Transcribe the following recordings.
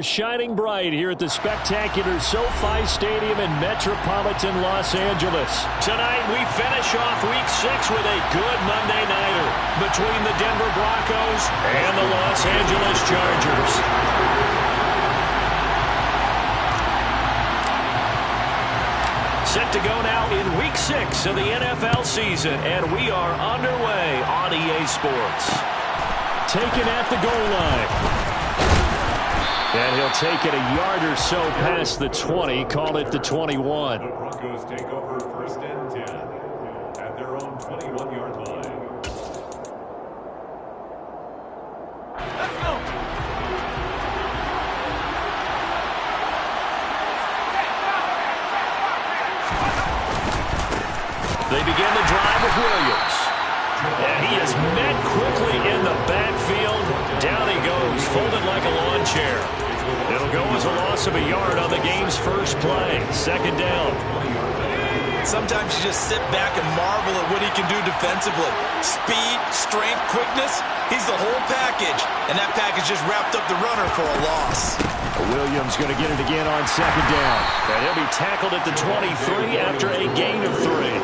Shining bright here at the spectacular SoFi Stadium in metropolitan Los Angeles. Tonight we finish off Week 6 with a good Monday nighter between the Denver Broncos and the Los Angeles Chargers. Set to go now in Week 6 of the NFL season, and we are underway on EA Sports. Taken at the goal line. And he'll take it a yard or so past the 20, call it the 21. The Broncos take over 1st and 10 at their own 21-yard line. Let's go! They begin the drive with Williams. And he is met quickly in the backfield. Down he goes, folded like a lawn chair. It'll go as a loss of a yard on the game's first play. 2nd down. Sometimes you just sit back and marvel at what he can do defensively. Speed, strength, quickness. He's the whole package. And that package just wrapped up the runner for a loss. Williams going to get it again on 2nd down. And he'll be tackled at the 23 after a gain of 3.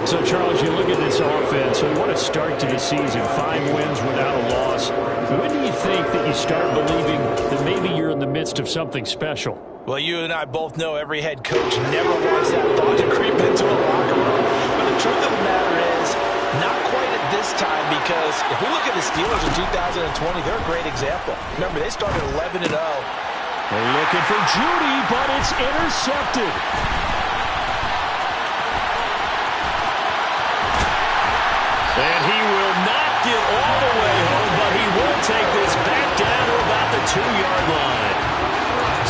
So, Charles, you look at this offense, and what a start to the season. 5 wins without a loss. When do you think that you start believing that maybe you're in the midst of something special? Well, you and I both know every head coach never wants that thought to creep into a locker room. But the truth of the matter is, not quite at this time, because if we look at the Steelers in 2020, they're a great example. Remember, they started 11-0. They're looking for Judy, but it's intercepted. And he will not get all the way home, but he will take this back down to about the 2-yard line.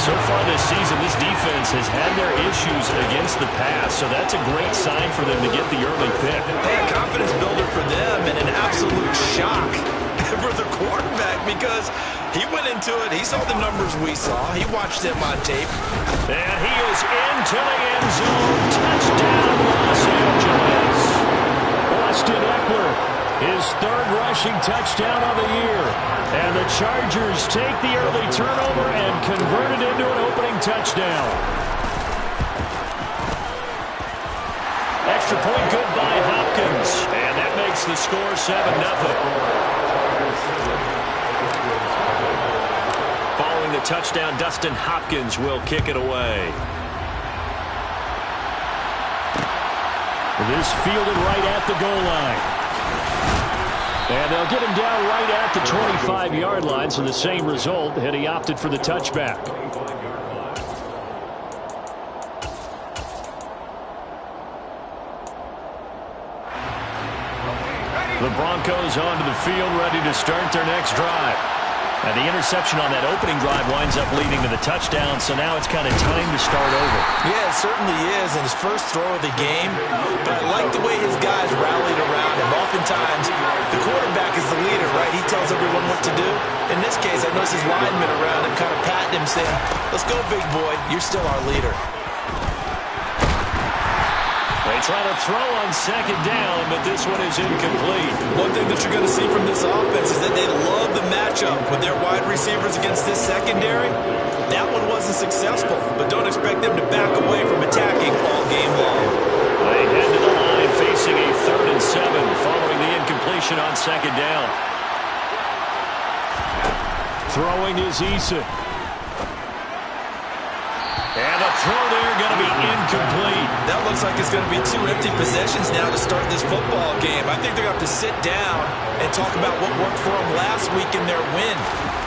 So far this season, this defense has had their issues against the pass, so that's a great sign for them to get the early pick. Hey, a confidence builder for them and an absolute shock for the quarterback because he went into it. He saw the numbers we saw. He watched them on tape. And he is into the end zone. Touchdown, Los Angeles. Austin Eckler, his 3rd rushing touchdown of the year. And the Chargers take the early turnover and convert it into an opening touchdown. Extra point good by Hopkins. And that makes the score 7-0. Following the touchdown, Dustin Hopkins will kick it away. This fielded right at the goal line. And they'll get him down right at the 25-yard line, so the same result, and he opted for the touchback. The Broncos onto the field, ready to start their next drive. And the interception on that opening drive winds up leading to the touchdown, so now it's kind of time to start over. Yeah, it certainly is, in his first throw of the game. But I like the way his guys rallied around him. Oftentimes, the quarterback is the leader, right? He tells everyone what to do. In this case, I noticed his linemen around him kind of patting him, saying, "Let's go, big boy. You're still our leader." They try to throw on 2nd down, but this one is incomplete. One thing that you're going to see from this offense is that they love the matchup with their wide receivers against this secondary. That one wasn't successful, but don't expect them to back away from attacking all game long. They head to the line facing a 3rd and 7 following the incompletion on 2nd down. Throwing is Eason. And the throw there going to be incomplete. That looks like it's going to be 2 empty possessions now to start this football game. I think they're going to have to sit down and talk about what worked for them last week in their win.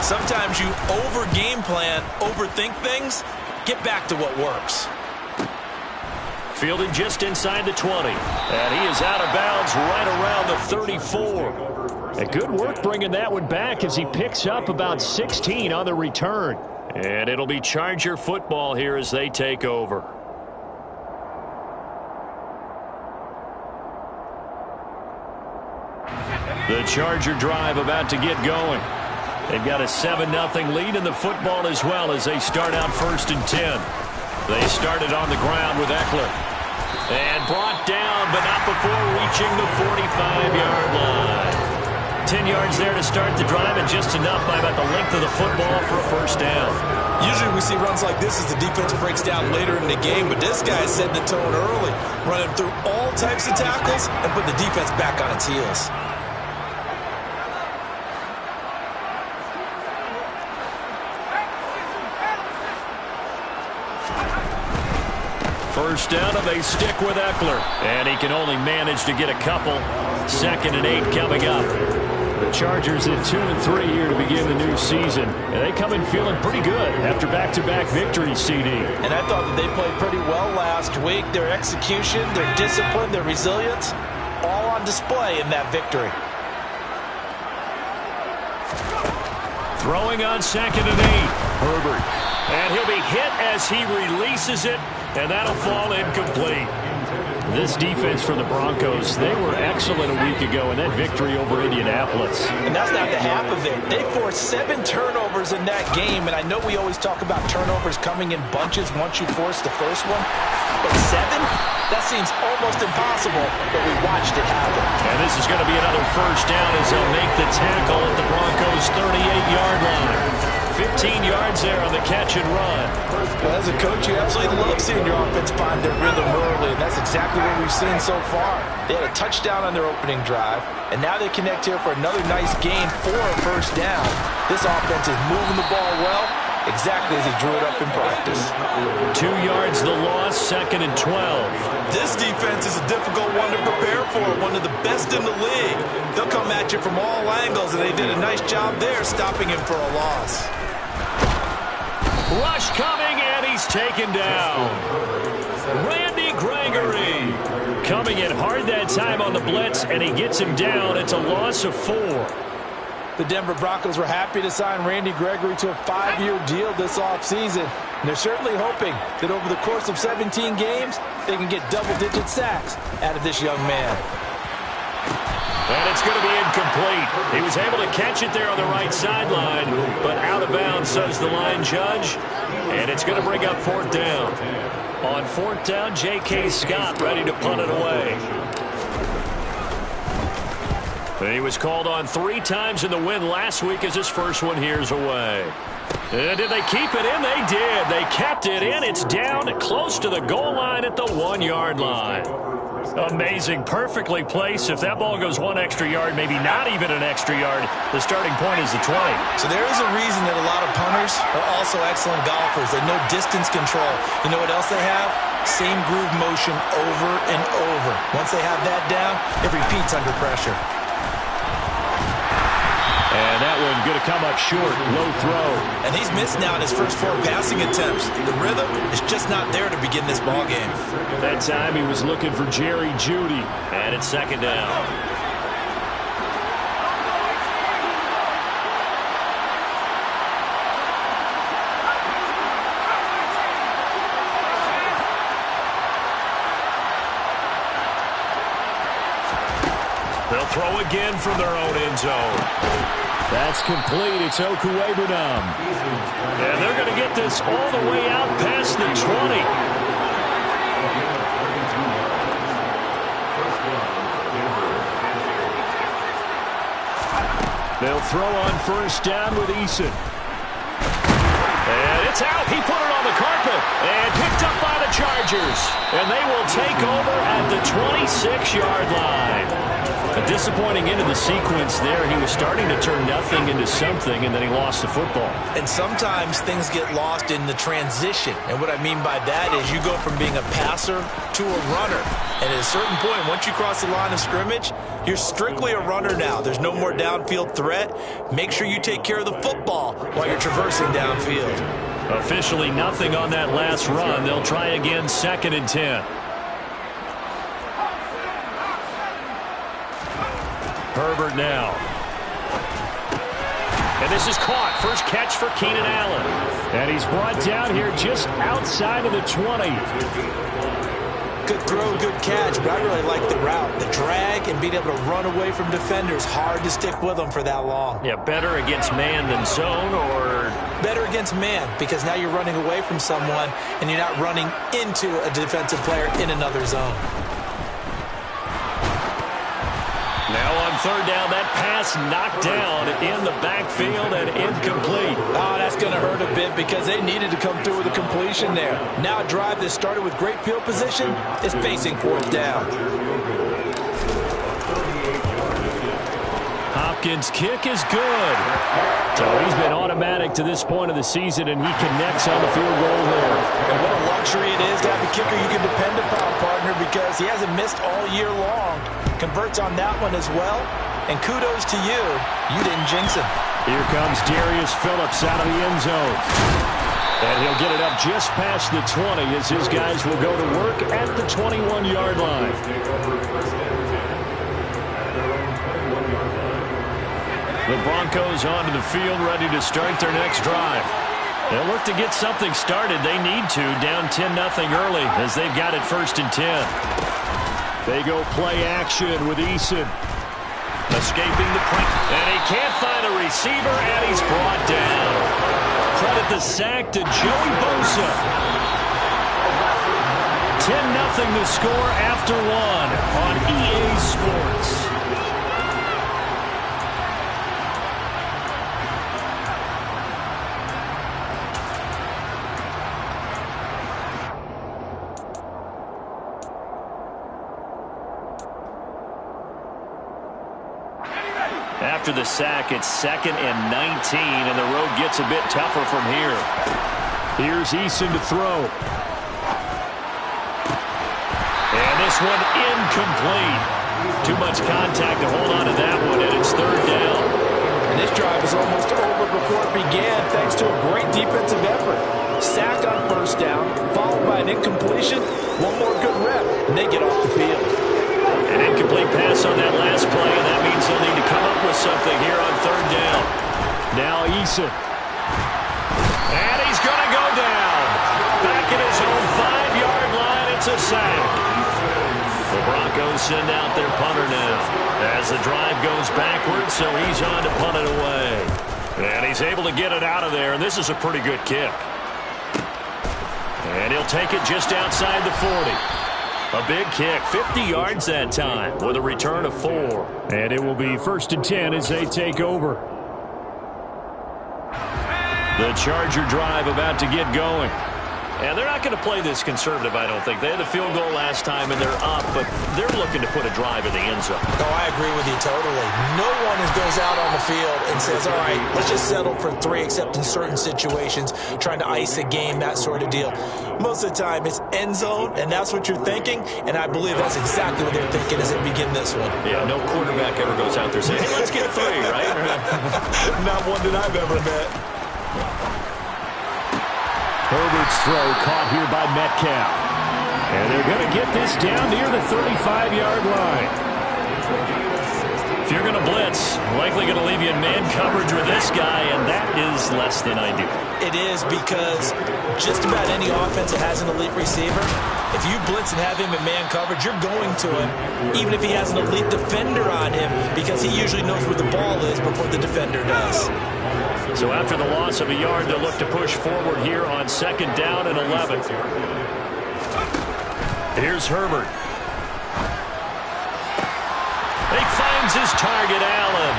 Sometimes you over-game plan, overthink things. Get back to what works. Fielded just inside the 20. And he is out of bounds right around the 34. And good work bringing that one back as he picks up about 16 on the return. And it'll be Charger football here as they take over. The Charger drive about to get going. They've got a 7-0 lead in the football as well as they start out 1st and 10. They started on the ground with Eckler. And brought down, but not before reaching the 45-yard line. 10 yards there to start the drive, and just enough by about the length of the football for a first down. Usually we see runs like this as the defense breaks down later in the game, but this guy is setting the tone early, running through all types of tackles and put the defense back on its heels. First down, and they stick with Eckler. And he can only manage to get a couple. 2nd and 8 coming up. The Chargers at 2-3 here to begin the new season. And they come in feeling pretty good after back-to-back victories, CD. And I thought that they played pretty well last week. Their execution, their discipline, their resilience, all on display in that victory. Throwing on 2nd and 8. Herbert. And he'll be hit as he releases it. And that'll fall incomplete. This defense for the Broncos, they were excellent a week ago in that victory over Indianapolis. And that's not the half of it. They forced 7 turnovers in that game, and I know we always talk about turnovers coming in bunches once you force the first one. But 7? That seems almost impossible, but we watched it happen. And this is going to be another first down as they'll make the tackle at the Broncos' 38-yard line. 15 yards there on the catch and run. Well, as a coach, you absolutely love seeing your offense find their rhythm early, and that's exactly what we've seen so far. They had a touchdown on their opening drive, and now they connect here for another nice gain for a first down. This offense is moving the ball well, exactly as he drew it up in practice. 2 yards the loss, 2nd and 12. This defense is a difficult one to prepare for, one of the best in the league. They'll come at you from all angles, and they did a nice job there stopping him for a loss. Rush coming, and he's taken down. Randy Gregory coming in hard that time on the blitz, and he gets him down. It's a loss of 4. The Denver Broncos were happy to sign Randy Gregory to a 5-year deal this offseason. And they're certainly hoping that over the course of 17 games, they can get double-digit sacks out of this young man. And it's going to be incomplete. He was able to catch it there on the right sideline, but out of bounds, says the line judge. And it's going to bring up 4th down. On 4th down, J.K. Scott ready to punt it away. He was called on 3 times in the win last week as his first one here's away. And did they keep it in? They did. They kept it in. It's down close to the goal line at the 1-yard line. Amazing. Perfectly placed. If that ball goes 1 extra yard, maybe not even an extra yard, the starting point is the 20. So there is a reason that a lot of punters are also excellent golfers. They know distance control. You know what else they have? Same groove motion over and over. Once they have that down, it repeats under pressure. And that one going to come up short. Low throw. And he's missed now in his first 4 passing attempts. The rhythm is just not there to begin this ball game. That time he was looking for Jerry Jeudy. And it's 2nd down. They'll throw again from their own end zone. That's complete. It's Okuwebunam. And they're going to get this all the way out past the 20. They'll throw on first down with Eason. And it's out. He put it on the carpet and picked up by the Chargers. And they will take over at the 26-yard line. A disappointing end of the sequence there. He was starting to turn nothing into something, and then he lost the football. And sometimes things get lost in the transition. And what I mean by that is you go from being a passer to a runner. And at a certain point, once you cross the line of scrimmage, you're strictly a runner now. There's no more downfield threat. Make sure you take care of the football while you're traversing downfield. Officially nothing on that last run. They'll try again, 2nd and 10. Herbert now. And this is caught. First catch for Keenan Allen. And he's brought down here just outside of the 20. Good throw, good catch, but I really like the route. The drag and being able to run away from defenders. Hard to stick with them for that long. Yeah, better against man than zone, or? Better against man, because now you're running away from someone and you're not running into a defensive player in another zone. Now on third down. That pass knocked down in the backfield and incomplete. Oh, that's going to hurt a bit because they needed to come through with a completion there. Now a drive that started with great field position is facing fourth down. Hopkins' kick is good. So he's been automatic to this point of the season, and he connects on the field goal there. And what a luxury it is to have a kicker you can depend upon, partner, because he hasn't missed all year long. Converts on that one as well. And kudos to you. You didn't jinx him. Here comes Darius Phillips out of the end zone. And he'll get it up just past the 20 as his guys will go to work at the 21-yard line. The Broncos onto the field, ready to start their next drive. They'll look to get something started. They need to, down 10-0 early as they've got it 1st and 10. They go play action with Eason. Escaping the pressure. And he can't find a receiver, and he's brought down. Credit the sack to Joey Bosa. 10-0 the score after one on EA Sports. After the sack, it's 2nd and 19, and the road gets a bit tougher from here. Here's Eason to throw. And this one incomplete. Too much contact to hold on to that one, and it's 3rd down. And this drive is almost over before it began, thanks to a great defensive effort. Sack on 1st down, followed by an incompletion. One more good rep, and they get off the field. An incomplete pass on that last play, and that means they'll need to come up with something here on 3rd down. Now Eason. And he's going to go down. Back at his own 5-yard line, it's a sack. The Broncos send out their punter now as the drive goes backwards, so he's on to punt it away. And he's able to get it out of there, and this is a pretty good kick. And he'll take it just outside the 40. A big kick, 50 yards that time with a return of 4. And it will be 1st and 10 as they take over. The Charger drive about to get going. And they're not going to play this conservative, I don't think. They had the field goal last time, and they're up, but they're looking to put a drive in the end zone. Oh, I agree with you totally. No one goes out on the field and says, all right, let's just settle for 3, except in certain situations, trying to ice a game, that sort of deal. Most of the time, it's end zone, and that's what you're thinking, and I believe that's exactly what they're thinking as they begin this one. Yeah, no quarterback ever goes out there saying, hey, let's get 3, right? Not one that I've ever met. Herbert's throw caught here by Metcalf. And they're going to get this down near the 35-yard line. If you're going to blitz, likely going to leave you in man coverage with this guy, and that is less than ideal. It is because just about any offense that has an elite receiver, if you blitz and have him in man coverage, you're going to him, even if he has an elite defender on him, because he usually knows where the ball is before the defender does. So after the loss of a yard, they'll look to push forward here on 2nd down and 11. Here's Herbert. He finds his target, Allen.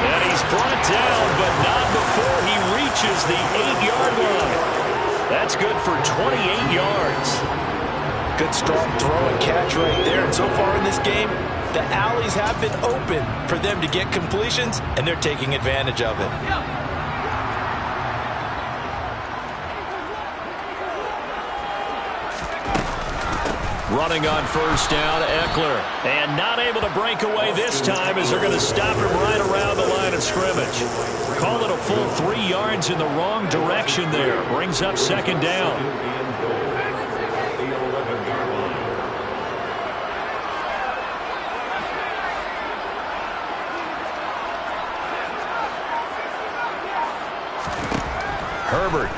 And he's brought down, but not before he reaches the 8-yard line. That's good for 28 yards. Good strong throw and catch right there. And so far in this game, the alleys have been open for them to get completions, and they're taking advantage of it. Running on 1st down, Eckler. And not able to break away this time as they're going to stop him right around the line of scrimmage. Call it a full 3 yards in the wrong direction there. Brings up 2nd down. Herbert.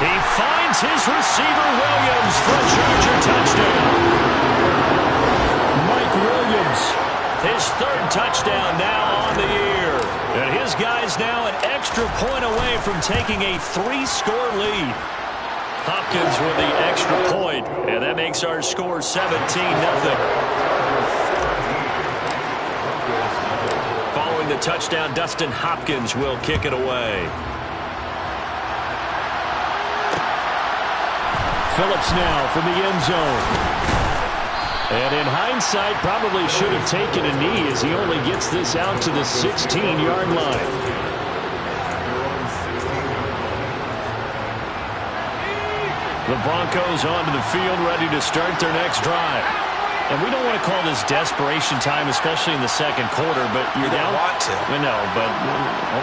He finds his receiver, Williams, for a Charger touchdown. Mike Williams, his 3rd touchdown now on the year. And his guys now an extra point away from taking a 3-score lead. Hopkins with the extra point, and that makes our score 17-0. the touchdown. Dustin Hopkins will kick it away. Phillips now from the end zone. And in hindsight, probably should have taken a knee as he only gets this out to the 16-yard line. The Broncos onto the field, ready to start their next drive. And we don't want to call this desperation time, especially in the second quarter, but you're down. Want to. No, but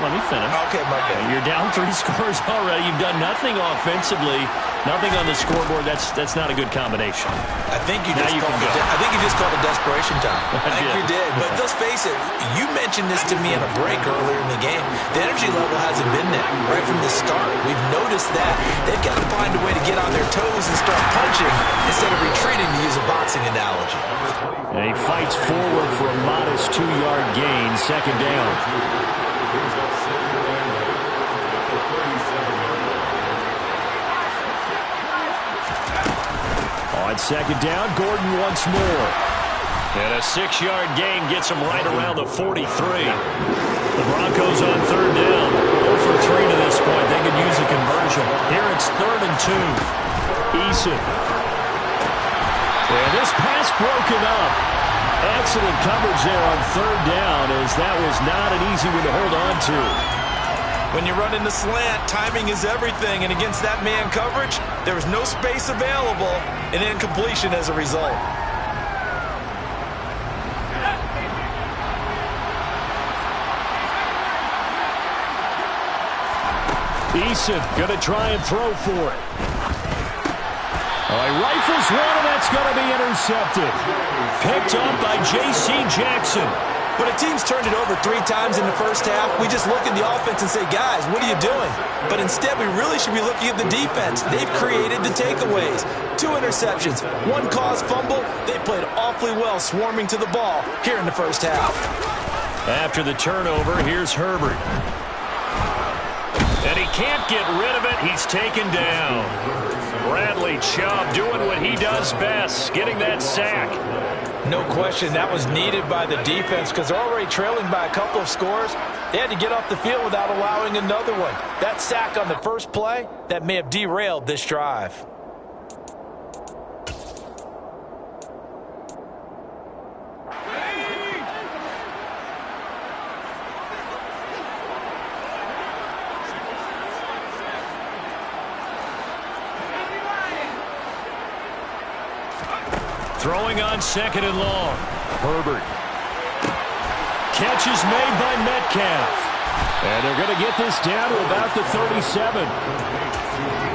let me finish. Okay. You're down 3 scores already. You've done nothing offensively, nothing on the scoreboard. That's not a good combination. I think you just called it desperation time. I think you did. But let's face it, you mentioned this to me in a break earlier in the game. The energy level hasn't been there right from the start. We've noticed that they've got to find a way to get on their toes and start punching instead of retreating, to use a boxing analogy. And he fights forward for a modest 2-yard gain, second down. On second down, Gordon once more. And a 6-yard gain gets him right around the 43. The Broncos on third down. 0 for 3 to this point. They could use a conversion. Here it's 3rd and 2. Eason. And this pass broken up. Excellent coverage there on third down, as that was not an easy one to hold on to. When you run in the slant, timing is everything, and against that man coverage, there was no space available, and incompletion as a result. Eason going to try and throw for it. He rifles one, and that's going to be intercepted. Picked up by J.C. Jackson. When a team's turned it over 3 times in the first half, we just look at the offense and say, guys, what are you doing? But instead, we really should be looking at the defense. They've created the takeaways. 2 interceptions, 1 caused fumble. They played awfully well swarming to the ball here in the first half. After the turnover, here's Herbert. And he can't get rid of it. He's taken down. Bradley Chubb doing what he does best, getting that sack. No question, that was needed by the defense because they're already trailing by a couple of scores. They had to get off the field without allowing another one. That sack on the first play, that may have derailed this drive. Throwing on second and long. Herbert. Catch is made by Metcalf. And they're going to get this down to about the 37.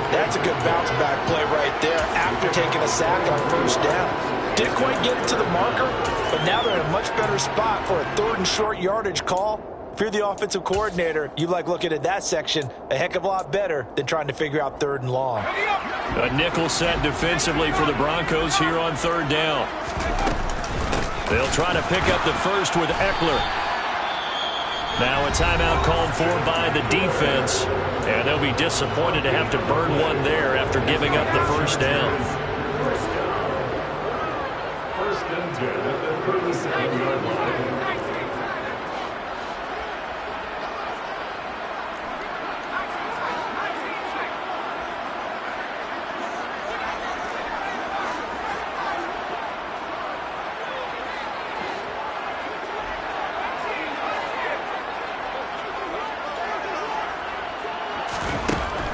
That's a good bounce back play right there after taking a sack on first down. Didn't quite get it to the marker, but now they're in a much better spot for a 3rd and short yardage call. If you're the offensive coordinator, you like looking at that section a heck of a lot better than trying to figure out 3rd and long. A nickel set defensively for the Broncos here on third down. They'll try to pick up the first with Eckler. Now a timeout called for by the defense, and they'll be disappointed to have to burn one there after giving up the first down. 1st and 10 at the 37-yard line.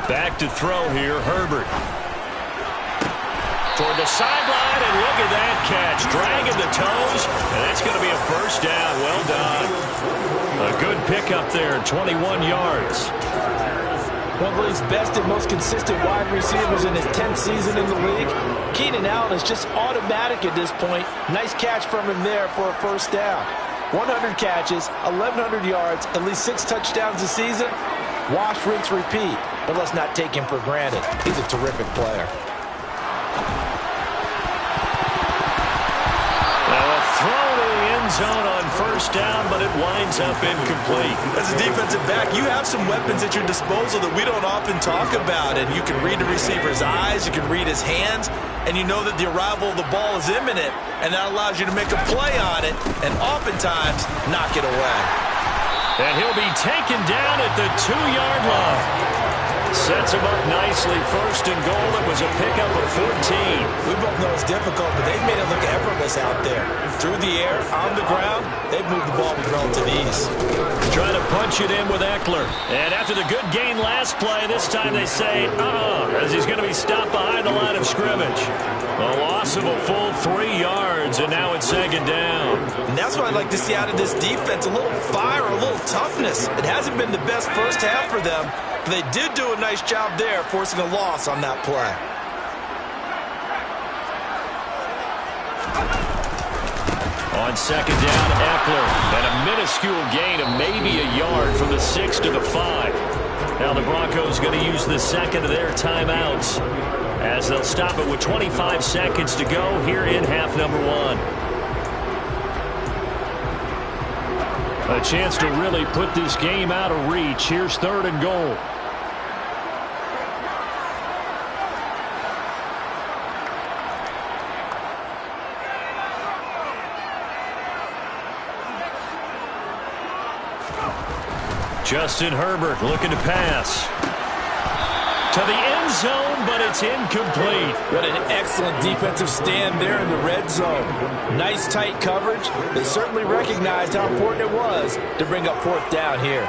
Back to throw here, Herbert. Toward the sideline, and look at that catch. Dragging the toes, and that's going to be a first down. Well done. A good pickup there, 21 yards. One of the league's best and most consistent wide receivers in his 10th season in the league. Keenan Allen is just automatic at this point. Nice catch from him there for a first down. 100 catches, 1,100 yards, at least 6 touchdowns a season. Wash, rinse, repeat. But let's not take him for granted. He's a terrific player. Now a throw to the end zone on first down, but it winds up incomplete. As a defensive back, you have some weapons at your disposal that we don't often talk about. And you can read the receiver's eyes, you can read his hands, and you know that the arrival of the ball is imminent, and that allows you to make a play on it and oftentimes knock it away. And he'll be taken down at the 2-yard line. Sets him up nicely. First and goal. It was a pickup of 14. We both know it's difficult, but they've made it look effortless out there. Through the air, on the ground, they've moved the ball with relative ease. Trying to punch it in with Eckler. And after the good gain last play, this time they say, as he's going to be stopped behind the line of scrimmage. A loss of a full 3 yards, and now it's second down. And that's what I'd like to see out of this defense, a little fire, a little toughness. It hasn't been the best first half for them, but they did do a nice job there, forcing a loss on that play. On second down, Eckler, and a minuscule gain of maybe a yard from the 6 to the 5. Now the Broncos going to use the second of their timeouts as they'll stop it with 25 seconds to go here in half number 1. A chance to really put this game out of reach. Here's third and goal. Justin Herbert looking to pass. To the end zone, but it's incomplete. What an excellent defensive stand there in the red zone. Nice tight coverage. They certainly recognized how important it was to bring up fourth down here.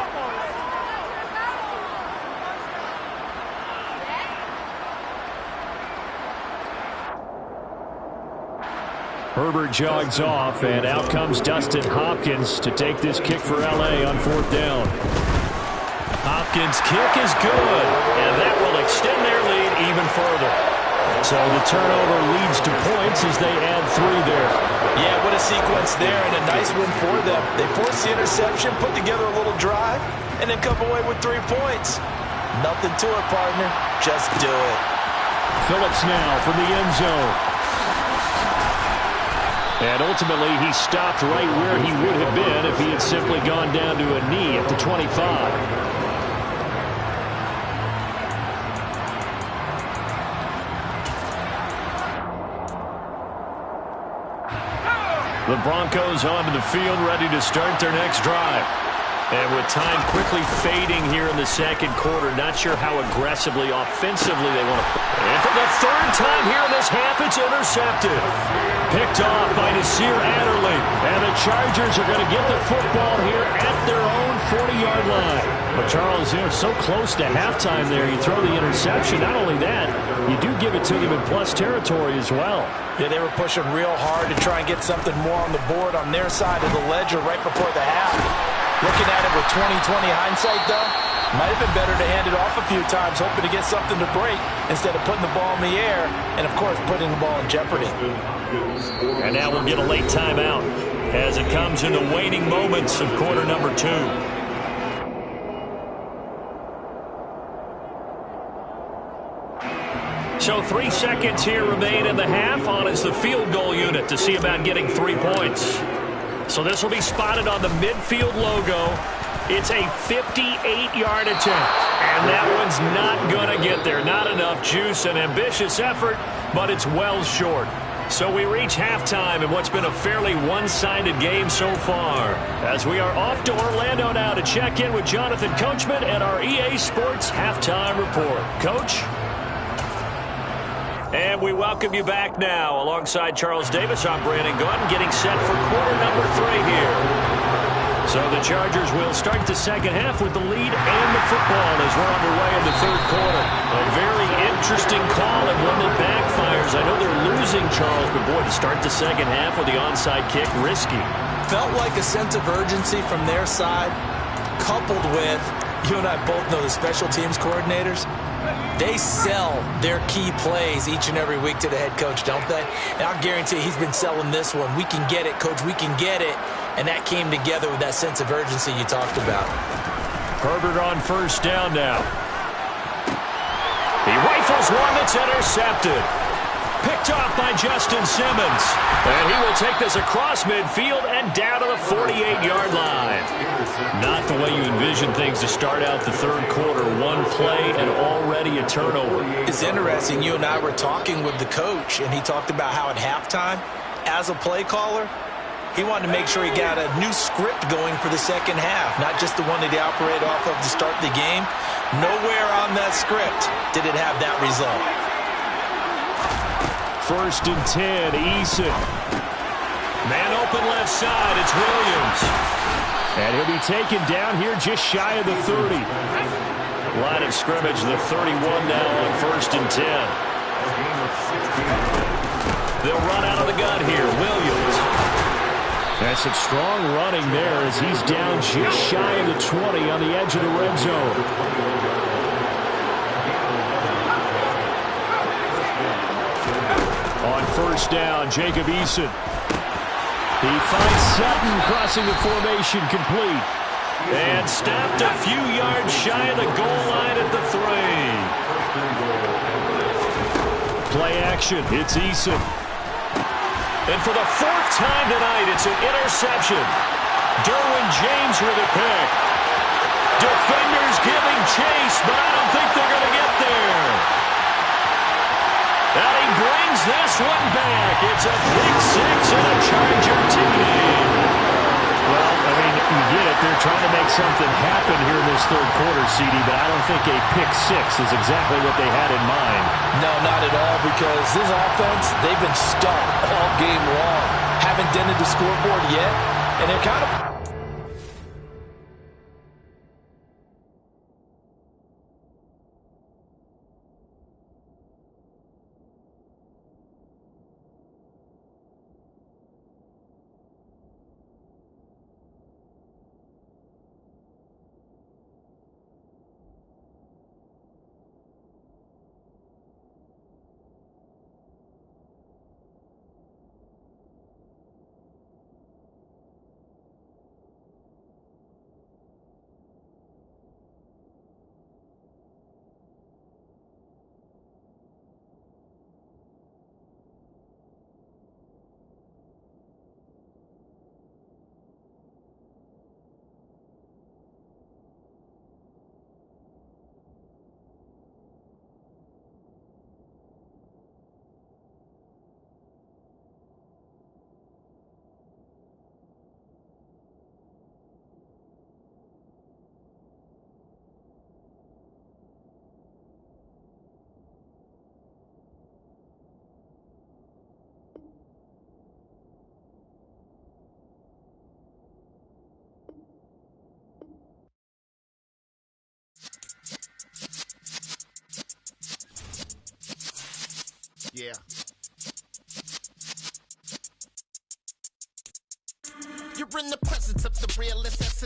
Herbert jogs off, and out comes Dustin Hopkins to take this kick for L.A. on fourth down. Hopkins' kick is good, and that will extend their lead even further. So the turnover leads to points as they add 3 there. Yeah, what a sequence there, and a nice win for them. They forced the interception, put together a little drive, and then come away with 3 points. Nothing to it, partner. Just do it. Phillips now from the end zone. And ultimately, he stopped right where he would have been if he had simply gone down to a knee at the 25. The Broncos onto the field, ready to start their next drive. And with time quickly fading here in the second quarter, not sure how aggressively, offensively they want to play. And for the third time here in this half, it's intercepted. Picked off by Nasir Adderley. And the Chargers are going to get the football here at their own 40-yard line. But Charles, they're so close to halftime there. You throw the interception. Not only that, you do give it to them in plus territory as well. Yeah, they were pushing real hard to try and get something more on the board on their side of the ledger right before the half. Looking at it with 20/20 hindsight, though, might have been better to hand it off a few times, hoping to get something to break instead of putting the ball in the air and, of course, putting the ball in jeopardy. And now we'll get a late timeout as it comes in the waning moments of quarter number 2. So 3 seconds here remain in the half. On is the field goal unit to see about getting 3 points. So this will be spotted on the midfield logo. It's a 58-yard attempt. And that one's not going to get there. Not enough juice, an ambitious effort, but it's well short. So we reach halftime in what's been a fairly one-sided game so far. As we are off to Orlando now to check in with Jonathan Coachman and our EA Sports Halftime Report. Coach? And we welcome you back now. Alongside Charles Davis, I'm Brandon Gunn, getting set for quarter number 3 here. So the Chargers will start the second half with the lead and the football as we're underway in the third quarter. A very interesting call and one that backfires. I know they're losing, Charles, but boy, to start the second half with the onside kick, risky. Felt like a sense of urgency from their side, coupled with, you and I both know the special teams coordinators. They sell their key plays each and every week to the head coach, don't they? And I'll guarantee he's been selling this one. We can get it, coach, we can get it. And that came together with that sense of urgency you talked about. Herbert on first down now. He rifles one that's intercepted. Picked off by Justin Simmons. And he will take this across midfield and down to the 48-yard line. Not the way you envision things to start out the third quarter. One play and already a turnover. It's interesting. You and I were talking with the coach, and he talked about how at halftime, as a play caller, He wanted to make sure he got a new script going for the second half, not just the one that he operated off of to start the game. Nowhere on that script did it have that result. 1st and 10, Eason. Man open left side, it's Williams. And he'll be taken down here just shy of the 30. Line of scrimmage, the 31 now on 1st and 10. They'll run out of the gun here, Williams. That's some strong running there as he's down just shy of the 20 on the edge of the red zone. On 1st down, Jacob Eason. He finds Sutton crossing the formation, complete. And stopped a few yards shy of the goal line at the 3. Play action, it's Eason. And for the 4th time tonight, it's an interception. Derwin James with a pick. Defenders giving chase, but I don't think they're going to get there. And he brings this one back. It's a big 6 and a Charger TD. Well, I mean, you get it. They're trying to make something happen here in this 3rd quarter, CD, but I don't think a pick 6 is exactly what they had in mind. No, not at all, because this offense, they've been stuck all game long. Haven't dented the scoreboard yet, and they're kind of... Yeah. You're in the presence of the realest essence.